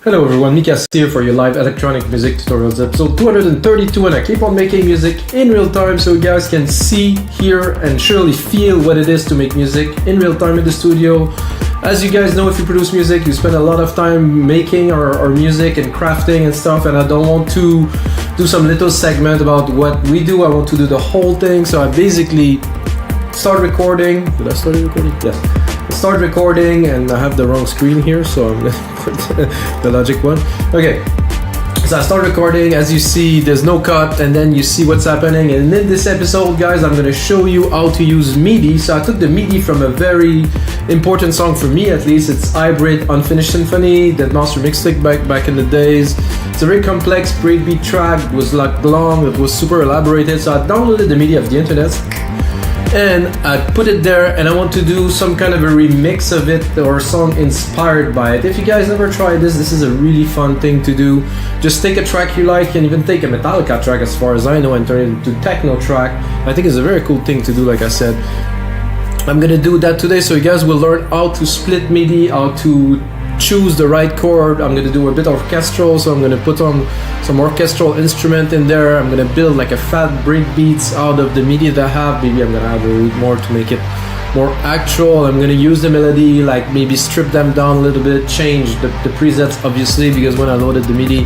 Hello everyone, Mikas here for your live electronic music tutorials episode 232, and I keep on making music in real time so you guys can see, hear and surely feel what it is to make music in real time in the studio. As you guys know, if you produce music, you spend a lot of time making our music and crafting and stuff, and I don't want to do some little segment about what we do. I want to do the whole thing, so I basically start recording. Did I start recording? Yes. I start recording and I have the wrong screen here, so I'm gonna put the Logic one. Okay, so I start recording. As you see, there's no cut, and then you see what's happening. And in this episode, guys, I'm gonna show you how to use MIDI. So I took the MIDI from a very important song for me, at least. It's Hybrid Unfinished Symphony that Master Mixed back in the days. It's a very complex breakbeat track. It was like long, it was super elaborated. So I downloaded the MIDI of the internet and I put it there, and I want to do some kind of a remix of it or a song inspired by it. If you guys never tried this is a really fun thing to do. Just take a track you like, and even take a Metallica track as far as I know and turn it into techno track. I think it's a very cool thing to do, like I said. I'm gonna do that today, so you guys will learn how to split MIDI, how to choose the right chord. I'm gonna do a bit of orchestral, so I'm gonna put on some orchestral instrument in there. I'm gonna build like a fat breakbeats out of the MIDI that I have. Maybe I'm gonna add a little more to make it more actual. I'm gonna use the melody, like maybe strip them down a little bit, change the presets obviously, because when I loaded the MIDI,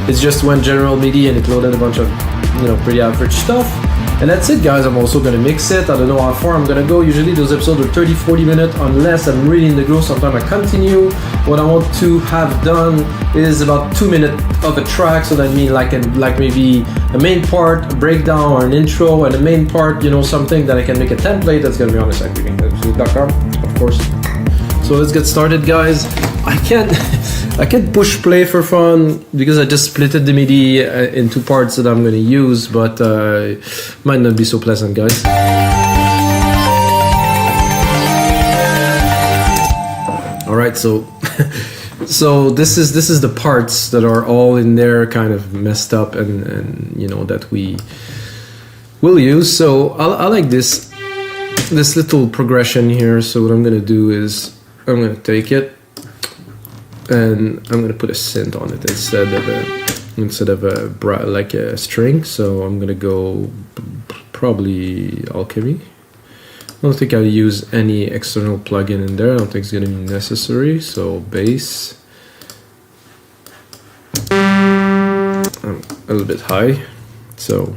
it's just one general MIDI and it loaded a bunch of, you know, pretty average stuff. And that's it, guys. I'm also gonna mix it. I don't know how far I'm gonna go. Usually those episodes are 30-40 minutes unless I'm really in the groove. Sometimes I continue. What I want to have done is about 2 minutes of a track, so that means like maybe a main part, a breakdown or an intro, and a main part, you know, something that I can make a template that's gonna be on the sidechain.com, of course. So let's get started, guys. I can't push play for fun because I just splitted the MIDI into parts that I'm gonna use, but might not be so pleasant, guys. All right, so so this is the parts that are all in there, kind of messed up, and you know, that we will use. So I like this little progression here. So what I'm gonna do is I'm gonna take it and I'm gonna put a synth on it instead of a string. So I'm gonna go probably Alchemy. I don't think I'll use any external plugin in there. I don't think it's gonna be necessary. So bass, a little bit high. So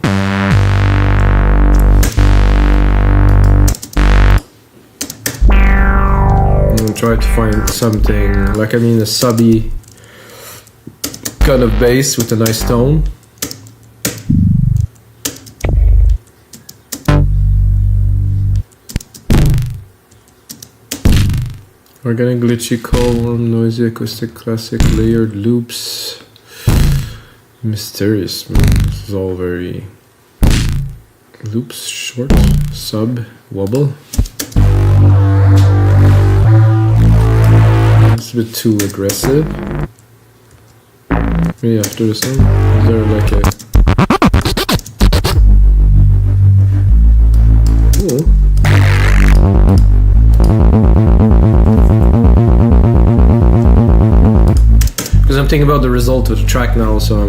try to find something like, a subby kind of bass with a nice tone. Organic, glitchy, calm, noisy, acoustic, classic, layered loops, mysterious. This is all very loops, short, sub, wobble. It's a bit too aggressive. Maybe after the song, is there like a... Ooh. Because I'm thinking about the result of the track now, so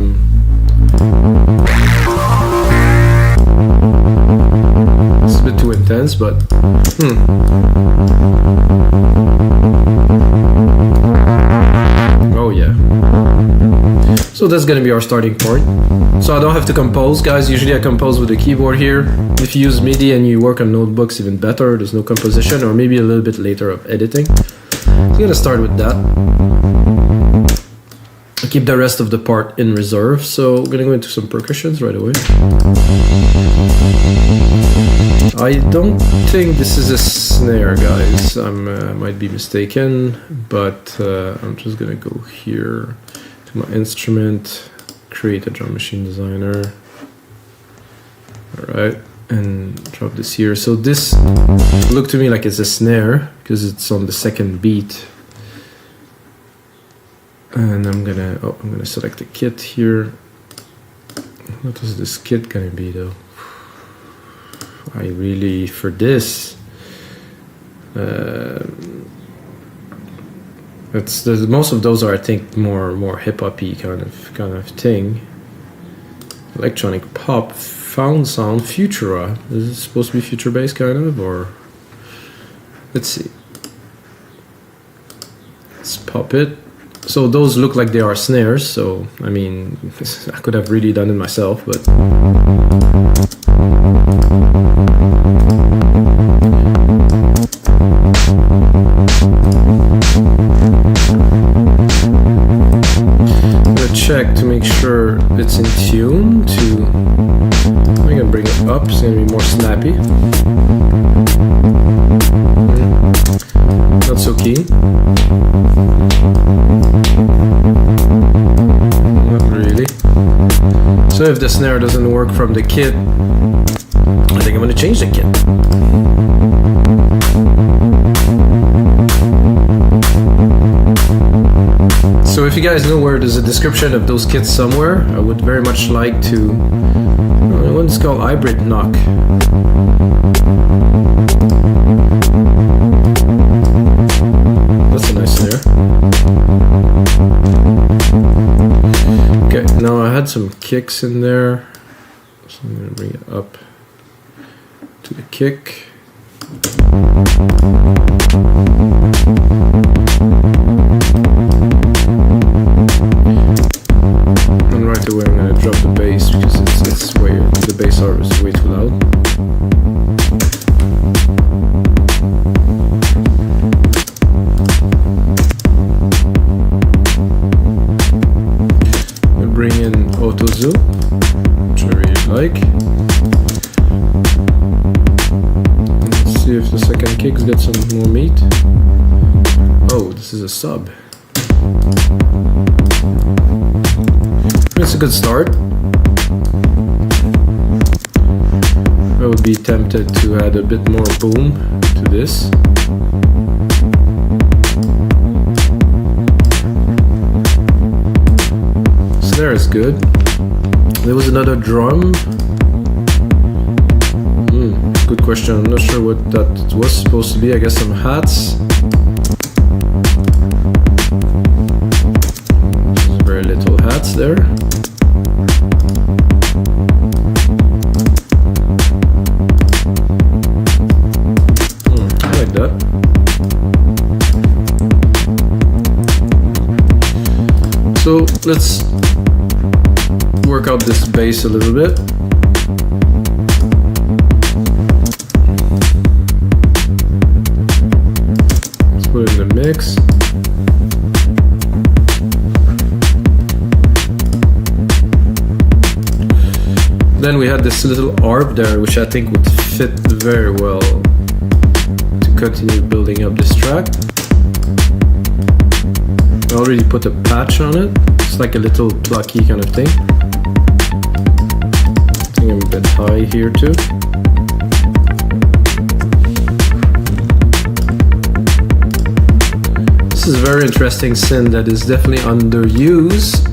it's a bit too intense, but oh yeah. So that's gonna be our starting point. So I don't have to compose, guys. Usually I compose with the keyboard here. If you use MIDI and you work on notebooks, even better. There's no composition, or maybe a little bit later of editing. So I'm gonna start with that. I'll keep the rest of the part in reserve. So we're gonna go into some percussions right away. I don't think this is a snare, guys. I might be mistaken, but I'm just gonna go here to my instrument, create a drum machine designer. All right, and drop this here. So this looked to me like it's a snare because it's on the second beat. And I'm gonna select the kit here. What is this kit gonna be though? For this, most of those are, I think, more hip-hop-y kind of thing. Electronic pop, found sound, Futura. Is it supposed to be future bass kind of, or let's see. Let's pop it. So those look like they are snares. So I mean, I could have really done it myself, but. Check to make sure it's in tune to. I'm gonna bring it up, it's gonna be more snappy. Not so keen. Not really. So if the snare doesn't work from the kit, I think I'm gonna change the kit. So if you guys know where there's a description of those kits somewhere, I would very much like to. One's called Hybrid Knock. That's a nice snare. Okay, now I had some kicks in there, so I'm gonna bring it up to the kick. And right away I'm going to drop the bass because the bass art is way too loud. We'll bring in Auto Zoom, which I really like. Let's see if the second kick's got some more meat. Oh, this is a sub. It's a good start. I would be tempted to add a bit more boom to this. Snare is good. There was another drum. Good question. I'm not sure what that was supposed to be. I guess some hats. Very little hats there. I like that. So let's work out this bass a little bit. Let's put it in the mix. Then we had this little arp there, which I think would fit very well to continue building up this track. I already put a patch on it. It's like a little plucky kind of thing. I think I'm a bit high here too. This is a very interesting synth that is definitely underused.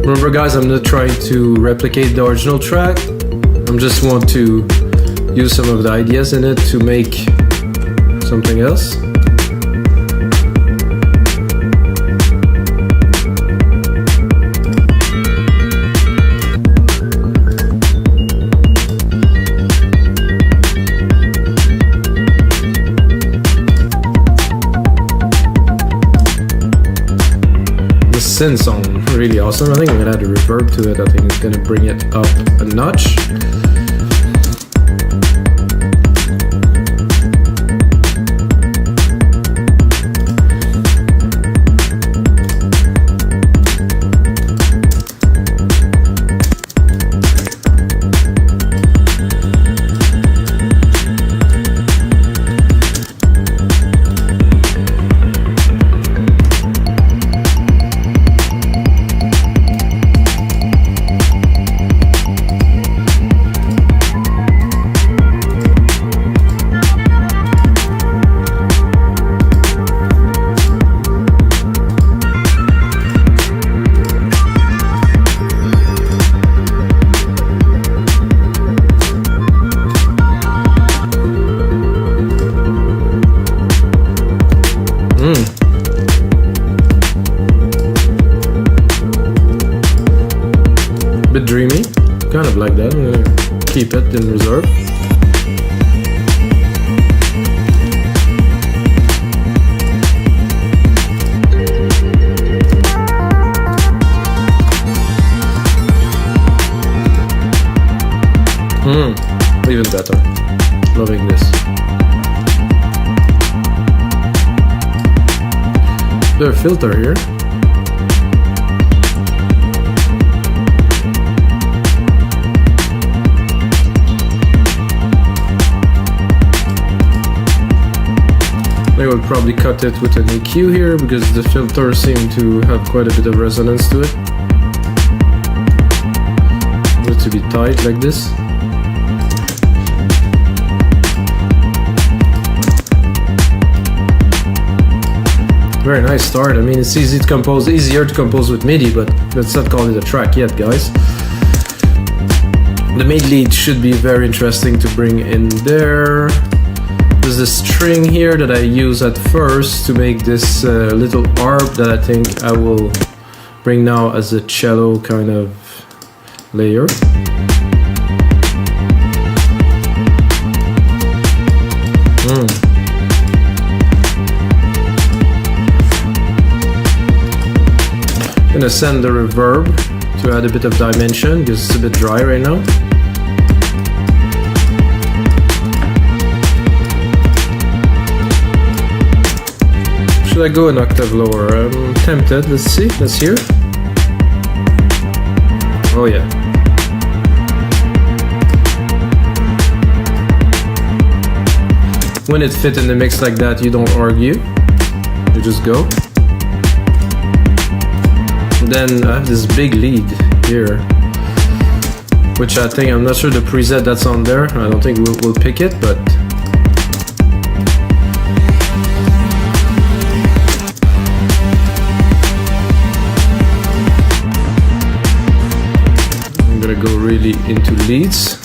Remember guys, I'm not trying to replicate the original track. I just want to use some of the ideas in it to make something else. The synth sound really awesome. I think I'm gonna add a reverb to it. I think it's gonna bring it up a notch. bit dreamy, kind of like that. I'm gonna keep it in reserve. Even better. Loving this. There's a filter here. I will probably cut it with an EQ here because the filters seem to have quite a bit of resonance to it. Need to be tight like this. Very nice start. I mean, it's easy to compose, easier to compose with MIDI, but let's not call it a track yet, guys. The mid lead should be very interesting to bring in there. There's a string here that I use at first to make this little arp that I think I will bring now as a cello kind of layer. I'm gonna send the reverb to add a bit of dimension because it's a bit dry right now. Should I go an octave lower? I'm tempted. Let's see. Let's hear. Oh yeah. When it fits in the mix like that, you don't argue. You just go. Then I have this big lead here, which I think, I'm not sure the preset that's on there, I don't think we'll pick it, but I'm gonna go really into leads.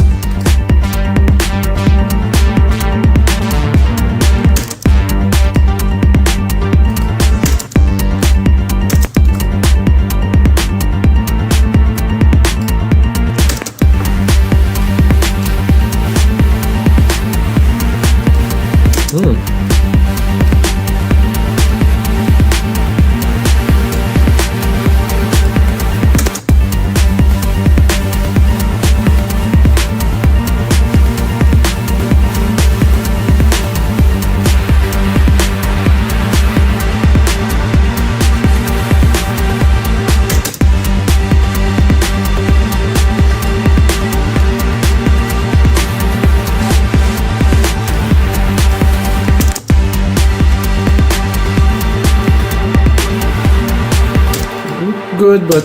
Good, but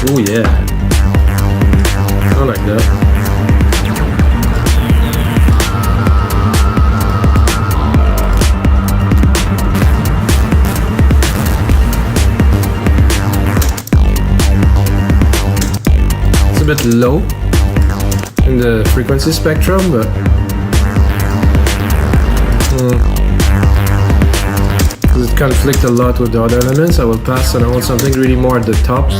oh yeah, I like that. Bit low in the frequency spectrum, but it conflicts a lot with the other elements. I will pass, and I want something really more at the top.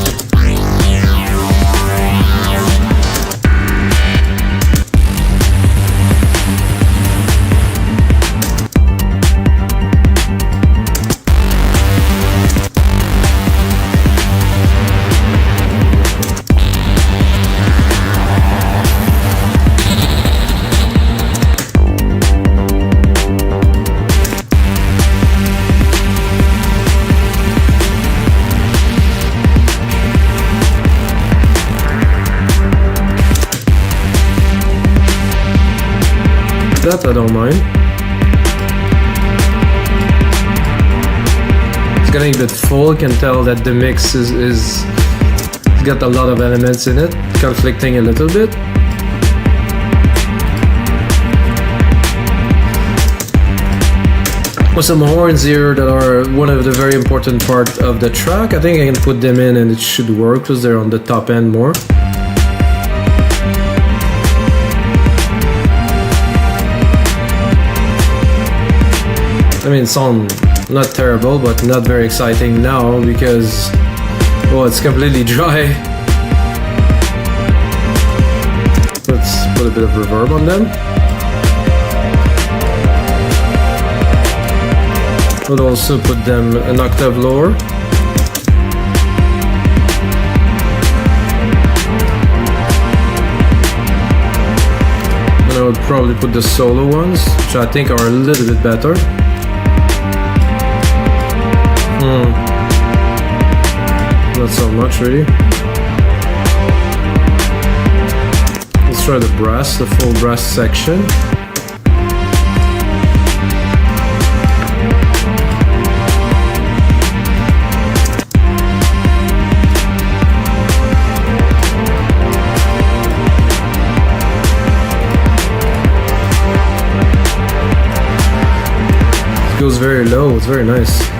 That I don't mind. It's getting a bit full. You can tell that the mix is got a lot of elements in it, conflicting a little bit. with some horns here that are one of the very important part of the track. I think I can put them in and it should work because they're on the top end more. I mean, sound not terrible, but not very exciting now because, well, it's completely dry. Let's put a bit of reverb on them. We'll also put them an octave lower. And I would probably put the solo ones, which I think are a little bit better. Not so much really. Let's try the brass, the full brass section. It goes very low, it's very nice.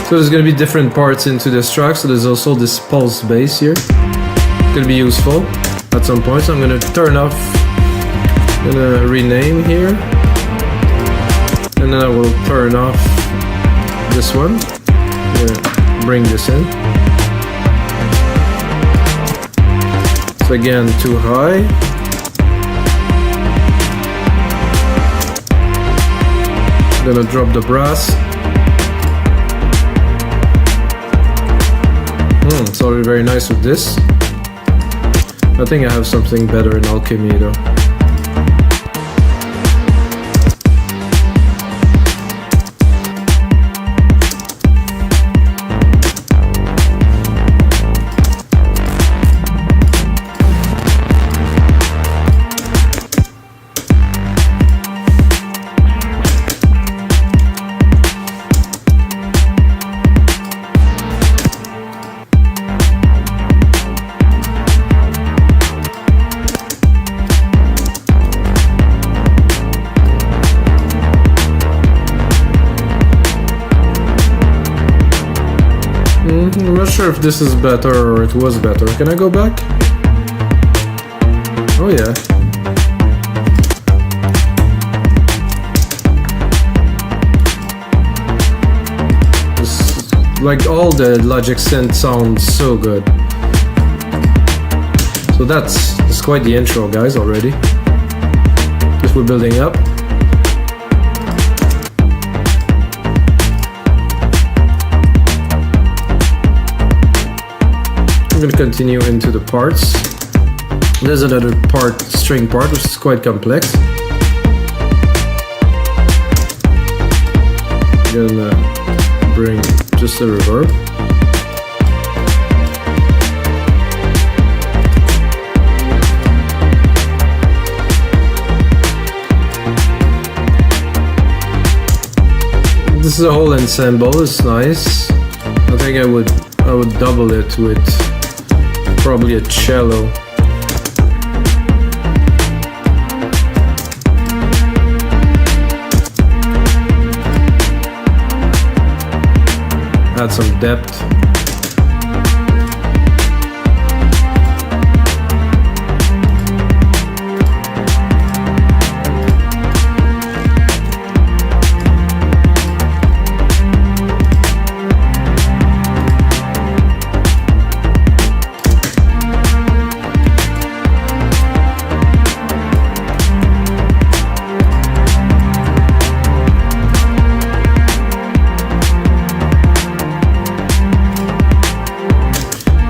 So there's going to be different parts into this track, so there's also this pulse bass here. It's going to be useful at some point, so I'm going to turn off, I'm going to rename here, and then I will turn off this one. I'm going to bring this in. So again, too high. I'm going to drop the brass. It's already very nice with this. I think I have something better in Alchemy though. I'm not sure if this is better or it was better. Can I go back? Oh yeah. This, like all the Logic synth sounds so good. So that's quite the intro, guys, already. Just we're building up. I'm going to continue into the parts. There's another part, string part, which is quite complex. I'm going to bring just a reverb. This is a whole ensemble, it's nice. I think I would double it with probably a cello. Add some depth.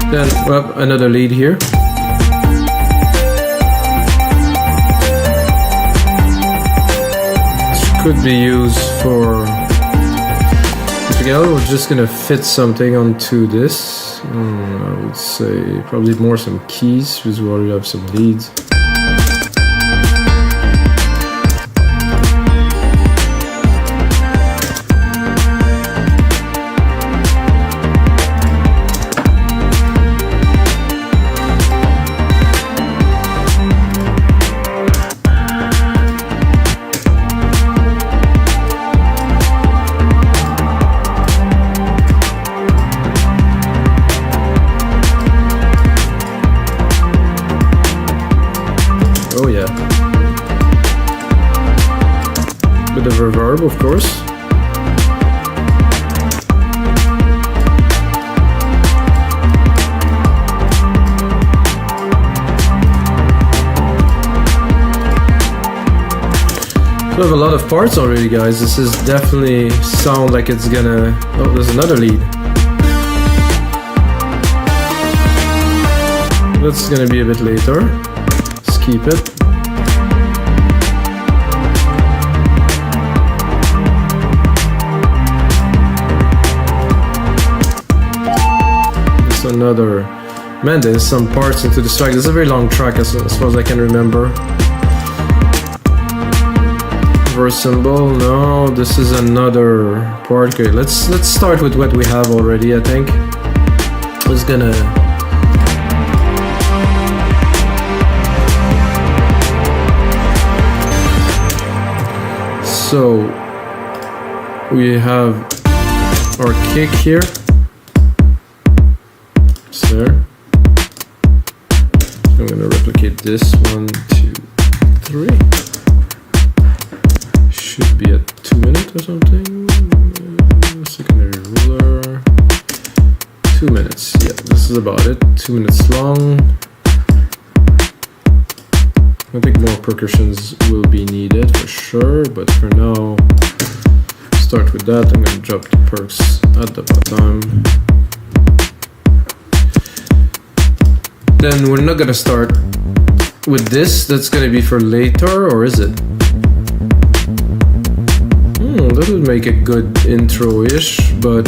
Then well, another lead here. Which could be used for together. We're just gonna fit something onto this. I would say probably more some keys because we already have some leads. intro, of course. We have a lot of parts already, guys. This is definitely sound like it's gonna... Oh, there's another lead. That's gonna be a bit later. Let's keep it. It's another... Man, there's some parts into this track. This is a very long track as far as I can remember. Verse symbol, no, this is another part. Okay, let's start with what we have already. I think it's gonna so we have our kick here. Snare. I'm gonna replicate this 1, 2, 3. Should be at 2 minutes or something. Secondary ruler. 2 minutes. Yeah, this is about it. 2 minutes long. I think more percussions will be needed for sure, but for now, start with that. I'm gonna drop the perks at the bottom. Then we're not gonna start with this. That's gonna be for later, or is it? That would make a good intro-ish, but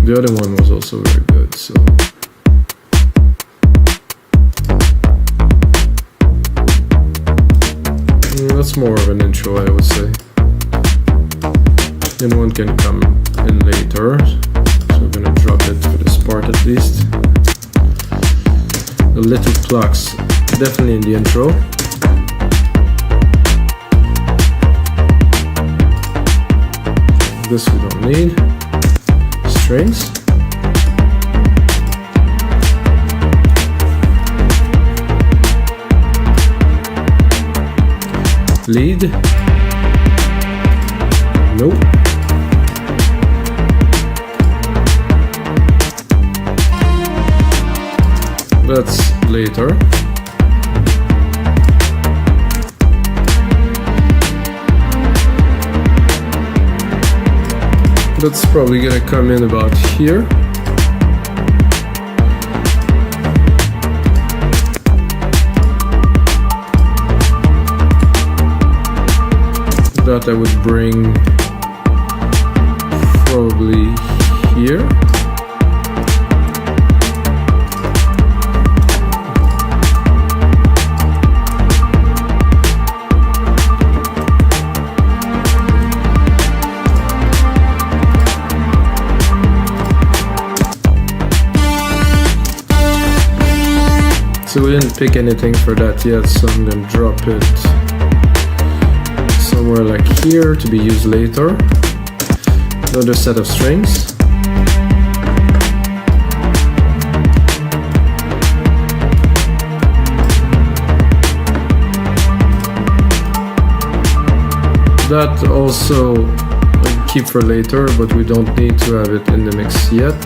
the other one was also very good, so... That's more of an intro, I would say. Then one can come in later, so we're gonna drop it for this part at least. The little plucks, definitely in the intro. This we don't need. Strings. Lead. Nope. That's later. That's probably gonna come in about here. That I would bring probably here. So we didn't pick anything for that yet, so I'm gonna drop it somewhere like here to be used later. Another set of strings. That also I'll keep for later, but we don't need to have it in the mix yet.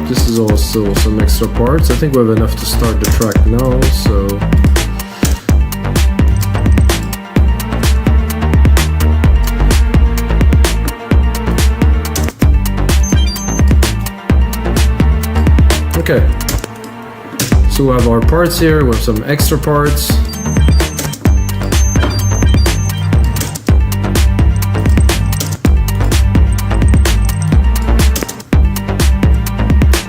This is also some extra parts. I think we have enough to start the track now, so... Okay. So we have our parts here, we have some extra parts.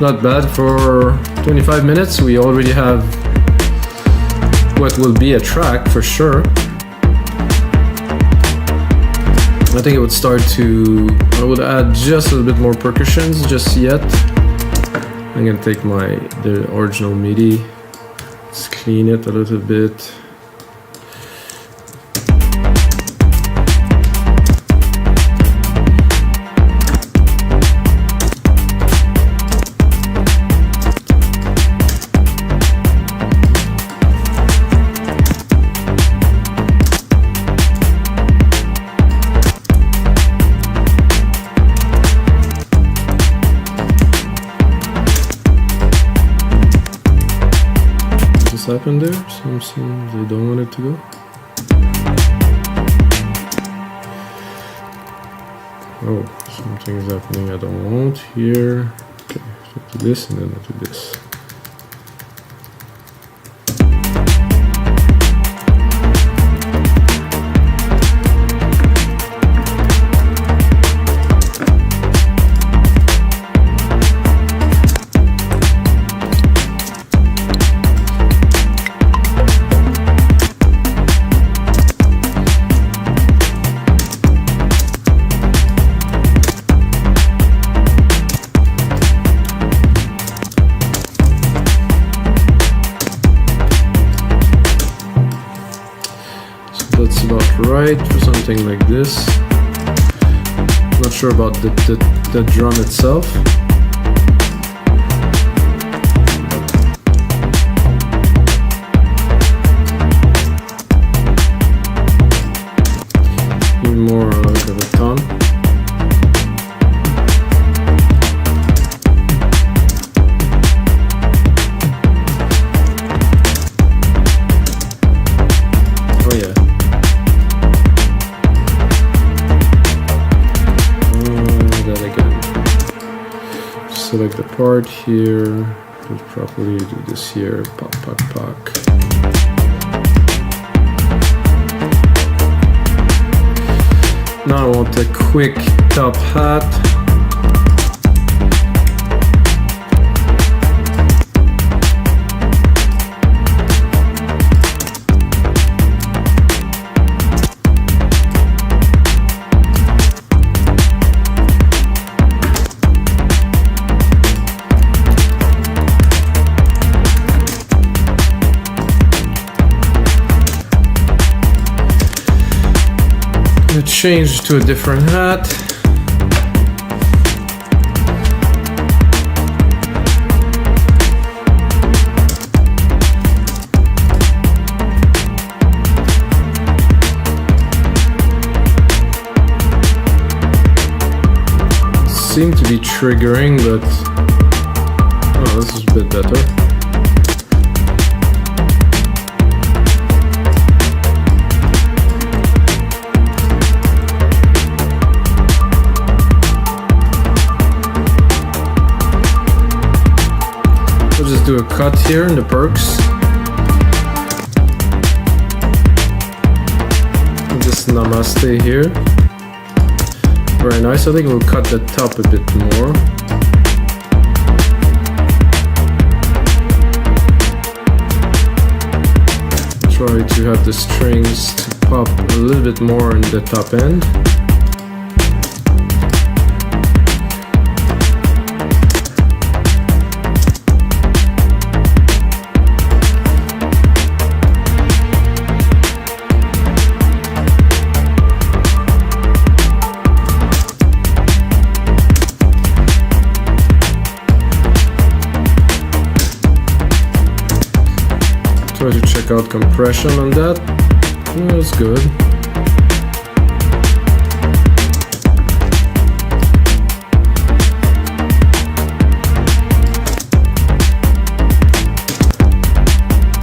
Not bad for 25 minutes. We already have what will be a track for sure. I think it would start to... I would add just a little bit more percussions just yet. I'm gonna take the original MIDI, let's clean it a little bit. happened there? Something they don't want it to go. Oh, something is happening I don't want here. Okay, so I do this and then I do this. Right for something like this. Not sure about the drum itself. Even more like of a tom. Oh yeah. Select the part here, do it properly, do this here, pop, pop, pop. Now I want a quick top hat. Change to a different hat. Seem to be triggering, but oh, this is a bit better. Just do a cut here in the perks. This namaste here. Very nice. I think we'll cut the top a bit more. Try to have the strings to pop a little bit more in the top end. Try to check out compression on that. That's good.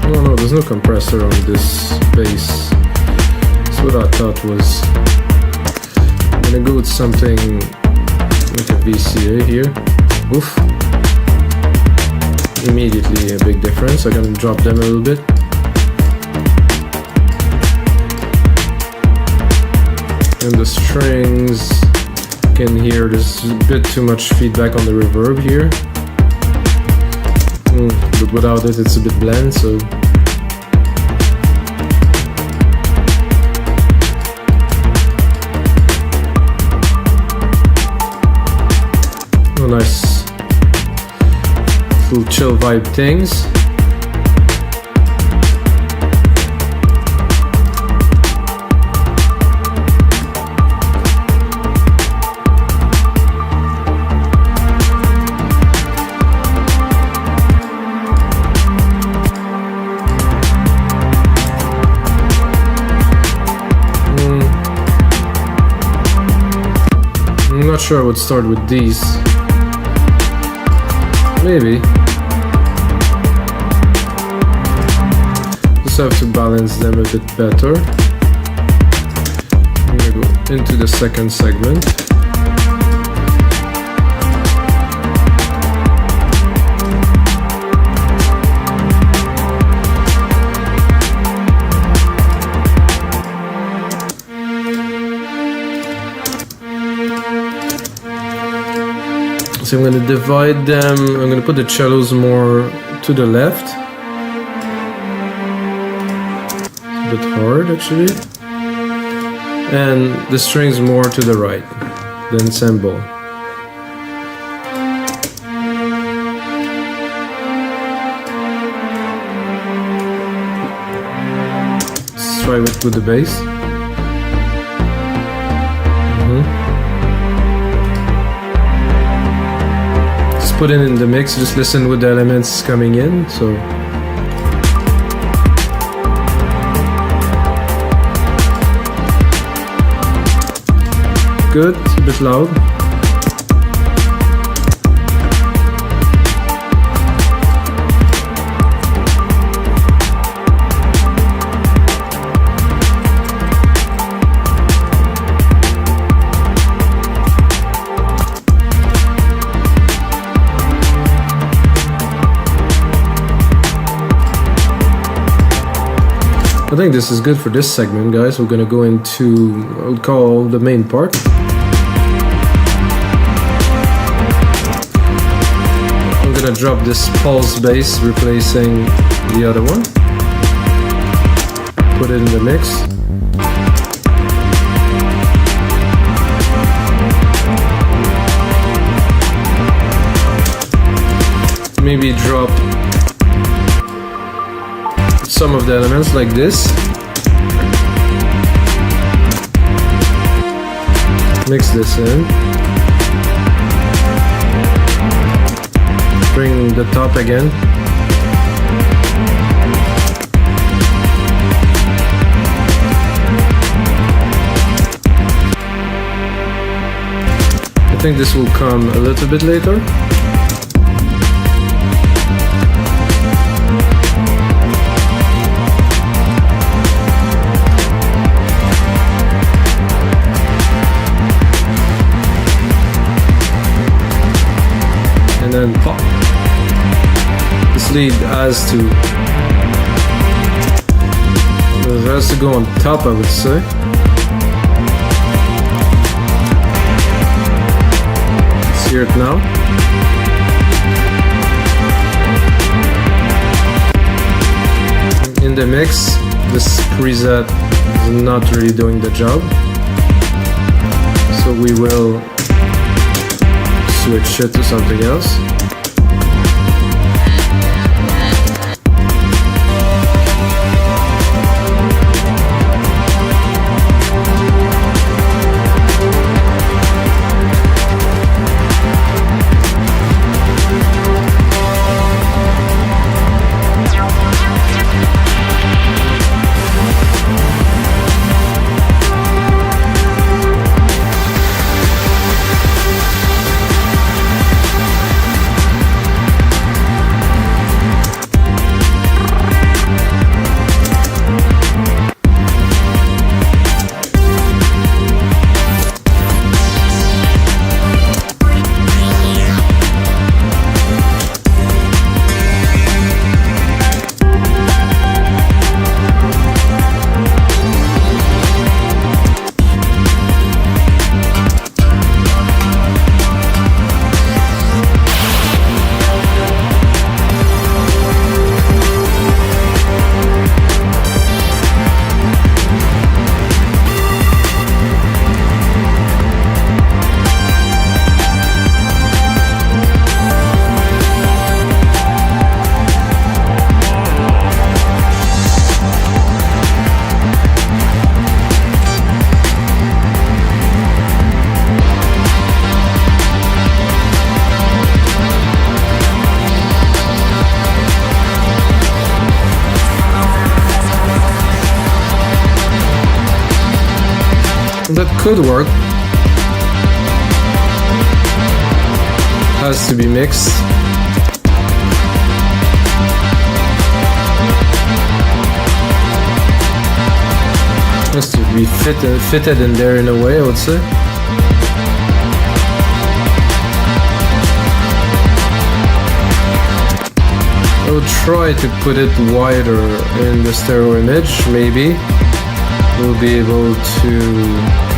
Oh no, there's no compressor on this bass. That's what I thought was. I'm gonna go with something like a VCA here. Oof. Immediately a big difference. I'm gonna drop them a little bit. And the strings, you can hear there's a bit too much feedback on the reverb here. But without it, it's a bit bland, so. Oh, nice. Little chill vibe things. I'm not sure I would start with these. Maybe. have to balance them a bit better. I'm gonna go into the second segment. So I'm going to divide them. I'm going to put the cellos more to the left. It's a bit hard actually. And the strings more to the right, the ensemble. Let's try with the bass. Put it in the mix, just listen with the elements coming in. So good, it's a bit loud. I think this is good for this segment, guys. We're gonna go into, I would call the main part. I'm gonna drop this pulse bass, replacing the other one. Put it in the mix. Maybe drop some of the elements like this. Mix this in. Bring the top again. I think this will come a little bit later. And then pop. This lead has to go on top, I would say. Let's hear it now. In the mix, this preset is not really doing the job, so we will switch it to something else. That could work. Has to be mixed. just to be fitted in there in a way, I would say. I will try to put it wider in the stereo image, maybe. We'll be able to...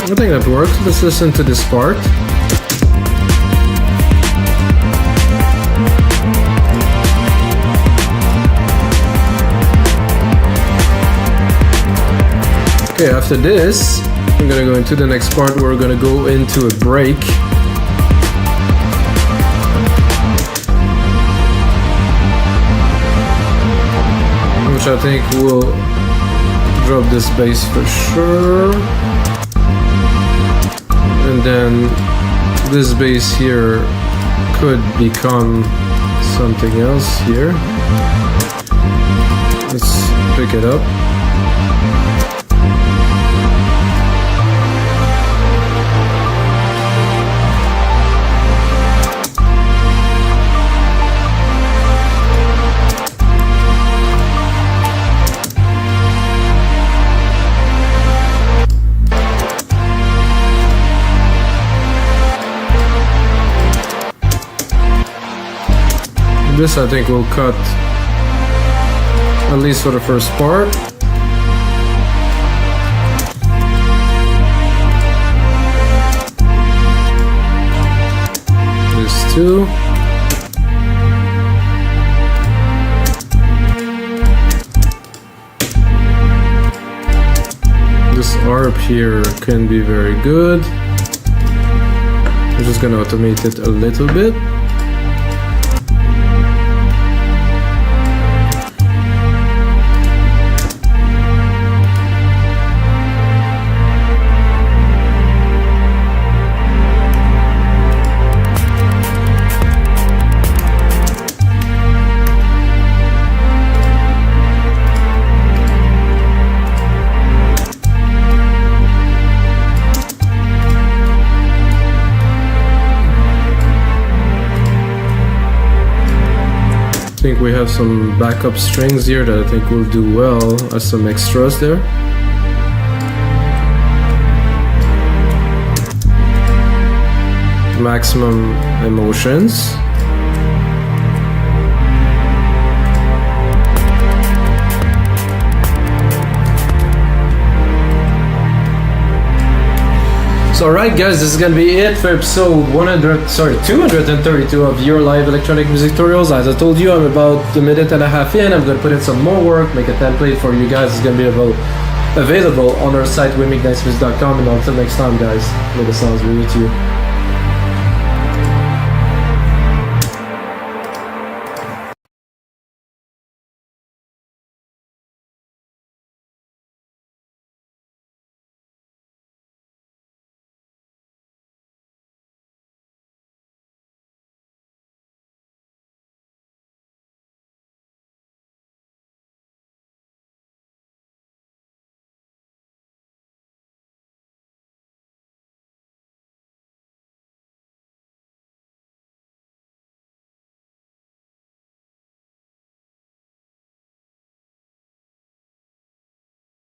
I think that works. Let's listen to this part. Okay, after this, I'm gonna go into the next part. We're gonna go into a break. Which I think will drop this bass for sure. And then this bass here could become something else here. Let's pick it up. This I think will cut, at least for the first part. This too. This ARP here can be very good. I'm just gonna automate it a little bit. I think we have some backup strings here that I think will do well as some extras there. Maximum emotions. So alright guys, this is gonna be it for episode 232 of your live electronic music tutorials. As I told you, I'm about a minute and a half in. I'm gonna put in some more work, make a template for you guys. It's gonna be available on our site, wimignicemusic.com. And until next time guys, may the sounds be with you.